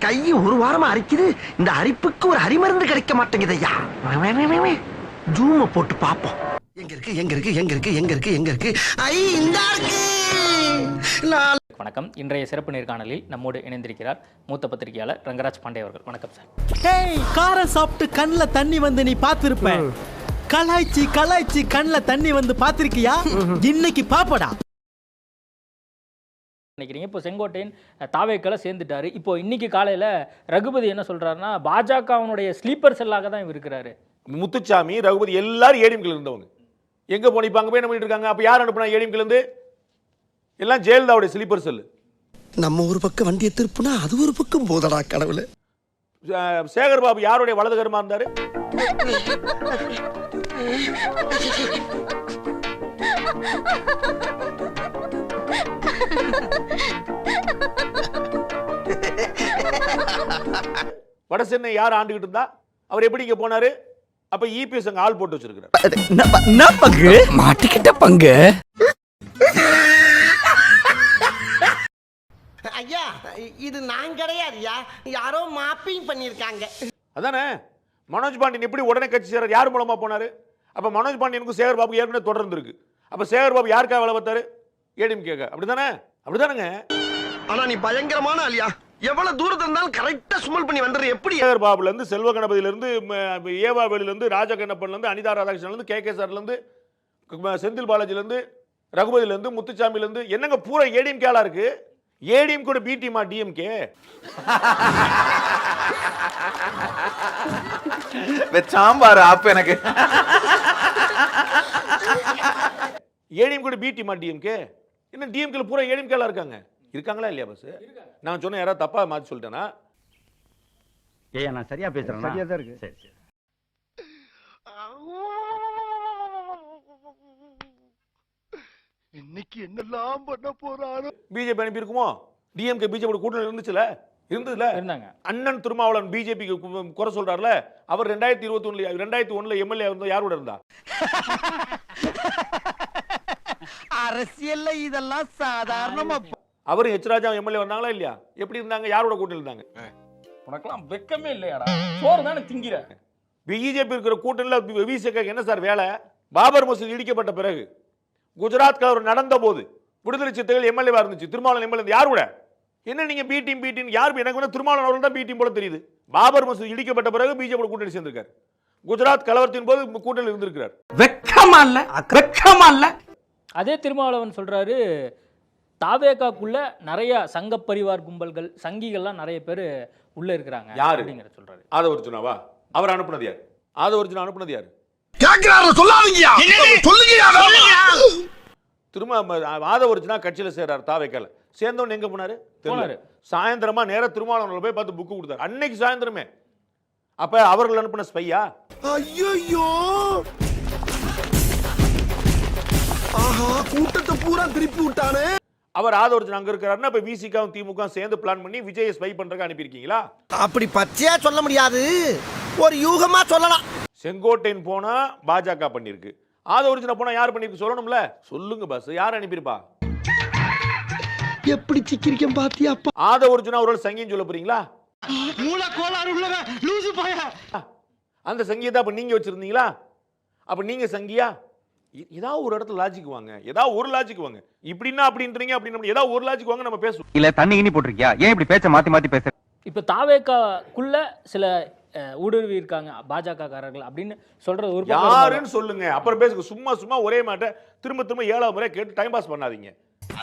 கை ஒரு வாரமா அரிக்குது. இந்த அரிப்புக்கு ஒரு அரிமருந்து கிடைக்க மாட்டேங்குது ஐயா. ஜூம போட்டு பாப்போம். எங்க இருக்கு? ஐ இந்த இருக்கு. வணக்கம். இன்றைய சிறப்பு நேர்காணலில் நம்மோடு இணைந்திருக்கிறார் மூத்த பத்திரிகையாளர் ரங்கராஜ் பாண்டே அவர்கள். வணக்கம் சார். ஹேய், காரம் சாப்பிட்டு கண்ணுல தண்ணி வந்து நீ பாத்திருப்ப. கலாய்ச்சி கண்ணுல தண்ணி வந்து பாத்திருக்கியா? இன்னைக்கு பாப்படா. நினைக்கிறீங்க இப்போ செங்கோட்டையன் தாவேக்களை சேர்ந்துட்டாரு. இப்போ இன்னைக்கு காலையில ரகுபதி என்ன சொல்றாருன்னா பாஜகவுடைய ஸ்லீப்பர் செல்லாக தான் இவர் இருக்கிறாரு. முத்துச்சாமி, ரகுபதி எல்லாரும் ஏடிஎம்கில் இருந்தவங்க. எங்க போன இப்ப அங்க போய் என்ன பண்ணிட்டு இருக்காங்க? அப்ப யார் அனுப்புனா ஏடிஎம்கில் இருந்து? எல்லாம் ஜெயலலிதாவுடைய ஸ்லீப்பர் செல். நம்ம ஒரு பக்கம் வண்டியை திருப்புனா அது ஒரு பக்கம் போதடா கடவுளே. சேகர் பாபு யாருடைய வலதுகரமா இருந்தாரு? வட சென்னை யார் ஆண்டுகிட்டு இருந்தா? அவர் எப்படி இங்க போனாரு? அப்ப இபிஎஸ் அங்க ஆள் போட்டு வச்சிருக்கிறார். பங்கு மாட்டிக்கிட்ட பங்கு. ஐயா, இது நான் கிடையாதுயா, யாரோ மாப்பிங் பண்ணிருக்காங்க. அதானே மனோஜ் பாண்டியன் எப்படி உடனே கட்சி சேரார்? யார் மூலமா போனாரு? அப்ப மனோஜ் பாண்டியனுக்கும் சேகர் பாபு ஏற்கனவே தொடர்ந்து இருக்கு. அப்ப சேகர் பாபு யாருக்காக வேலை பார்த்தாரு? ஏடிஎம் கேட்க. அப்படிதானே? அப்படிதானுங்க. ஆனா நீ பயங்கரமான ஆளியா. எவ்வளவு தூரத்துல இருந்தாலும் கரெக்டா சுமல் பண்ணி வந்துரு. எப்படி சேகர் பாபுல இருந்து, செல்வ கணபதியில இருந்து, ஏவா வேலுல இருந்து, ராஜா கண்ணப்பன்ல இருந்து, அனிதா ராதாகிருஷ்ணன்ல இருந்து, கே சார்ல இருந்து, செந்தில் பாலாஜில இருந்து, ரகுபதியில இருந்து, முத்துச்சாமில இருந்து, என்னங்க பூரா ஏடிஎம் கேலா இருக்கு. ஏடிஎம் கூட பி டீமா டிஎம்கே? சாம்பார் ஆப் எனக்கு. ஏடிஎம் கூட பி டீமா டிஎம்கே? என்ன டிஎம்கேல பூரா ஏடிஎம் கேலா இருக்காங்க? இருக்காங்களா இல்லையா? பஸ் நான் சொன்ன யாராவது தப்பா மாத்தி சொல்லிட்டேனா? ஏய், நான் சரியா பேசுறேன். சரியா தான் இருக்கு. சரி. இன்னைக்கு என்னெல்லாம் பண்ண போறாரோ. பிஜேபி அனுப்பி இருக்குமோ? டிஎம்கே பிஜேபி கூட்டணி இருந்துச்சுல? இருந்ததுல இருந்தாங்க. அண்ணன் திருமாவளவன் பிஜேபிக்கு குறை சொல்றாருல. அவர் 2021 எம்எல்ஏ இருந்தா யாரோட இருந்தா? அரசியல்ல இதெல்லாம் சாதாரணமா. அவர் எச் ராஜா எம்எல்ஏ வந்தாங்களா இல்லையா? எப்படி இருந்தாங்க? யாரோட கூட்டணி இருந்தாங்க? உனக்கெல்லாம் வெக்கமே இல்லையாடா? சோறு தானே திங்கிற. பிஜேபி இருக்கிற கூட்டணியில் விசிக என்ன சார் வேலை? பாபர் மசூதி இடிக்கப்பட்ட பிறகு, குஜராத் கலவரம் நடந்த போது விடுதலை சிறுத்தைகள் எம்எல்ஏவா இருந்துச்சு. திருமாவளவன் எம்எல்ஏ யார் கூட? என்ன நீங்க பி டீம் யார்? எனக்கு வந்து திருமாவளவன் அவர்கள் தான் பி டீம் போல தெரியுது. பாபர் மசூதி இடிக்கப்பட்ட பிறகு பிஜேபி கூட்டணி சேர்ந்திருக்காரு. குஜராத் கலவரத்தின் போது கூட்டணி இருந்திருக்கிறார். வெக்கமா இல்ல. அதே திருமாவளவன் சொல்றாரு தாவேகாக்குள்ள நிறைய சங்க பரிவார் கும்பல்கள், சங்கிகள்லாம் நிறைய பேர் உள்ள இருக்கிறாங்க. யாரு அப்படிங்கிற சொல்றாரு. ஆதவர்ஜுனாவா? அவர் அனுப்புனது யார்? ஆதவர்ஜுனா அனுப்புனது யாரு? கேக்குறாரு, சொல்லாதீங்க. சொல்லுங்க. திரும்ப ஆதவர்ஜுனா கட்சியில சேர்றாரு. தாவேக்கால சேர்ந்தவன் எங்க போனாரு? சாயந்தரமா நேர திருமாவளவன் போய் பார்த்து புக்கு கொடுத்தாரு. அன்னைக்கு சாயந்தரமே. அப்ப அவர்கள் அனுப்பின ஸ்பையா? ஐயோ, ஆஹா, கூட்டத்தை பூரா திருப்பி விட்டானே. அவர் ஆதவர்ஜுனா அங்க இருக்காருன்னா இப்ப விசிகாவும் திமுக சேர்ந்து பிளான் பண்ணி விஜய் ஸ்பை பண்றதுக்கு அனுப்பி இருக்கீங்களா? அப்படி பச்சையா சொல்ல முடியாது, ஒரு யூகமா சொல்லலாம். செங்கோட்டையன் போனா பாஜக பண்ணிருக்கு, ஆதவர்ஜுனா போனா யார் பண்ணிருக்கு சொல்லணும்ல. சொல்லுங்க பாஸ், யார் அனுப்பியிருப்பா? எப்படி சிக்கிரிக்கம் பாத்தியா? ஆதவர்ஜுனா அவர்கள் சங்கின்னு சொல்ல போறீங்களா? மூல கோளாறு உள்ளவ லூசு பையா. அந்த சங்கியத்தை அப்ப நீங்க வச்சிருந்தீங்களா? அப்ப நீங்க சங்கியா? ஏதாவது ஒரு இடத்துல லாஜிக் வாங்க, ஏதாவது ஒரு லாஜிக் வாங்க. இப்படின்னா அப்படின்றீங்க, அப்படின்னு ஏதாவது ஒரு லாஜிக் வாங்க, நம்ம பேசுவோம். இல்ல தண்ணி இனி போட்டிருக்கியா? ஏன் இப்படி பேச்ச மாத்தி பேசுற? இப்ப தாவேகாக்குள்ள சில ஊடுருவி இருக்காங்க பாஜக காரர்கள் அப்படின்னு சொல்றது ஒரு யாருன்னு சொல்லுங்க, அப்புறம் பேசுங்க. சும்மா ஒரே மாட்ட திரும்ப 7வது முறை கேட்டு டைம் பாஸ் பண்ணாதீங்க.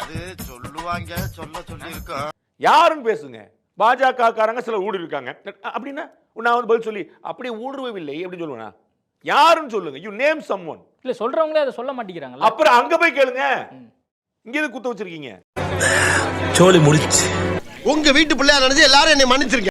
அது சொல்லுவாங்க, சொல்லி இருக்கோம். யாருன்னு பேசுங்க. பாஜக காரங்க சில ஊடுருவி இருக்காங்க அப்படின்னா நான் வந்து பதில் சொல்லி அப்படி ஊடுருவவில்லை அப்படின்னு சொல்லுவேனா? யாருன்னு சொல்லுங்க. You name someone. இல்ல சொல்றவங்களே அதை சொல்ல மாட்டேங்கிறாங்க. அப்புறம் அங்க போய் கேளுங்க. இங்க எது குத்த வச்சிருக்கீங்க? சோலி முடிச்சு. உங்க வீட்டு பிள்ளையா நினைச்சு எல்லாரும் என்னை மன்னிச்சிருங்க.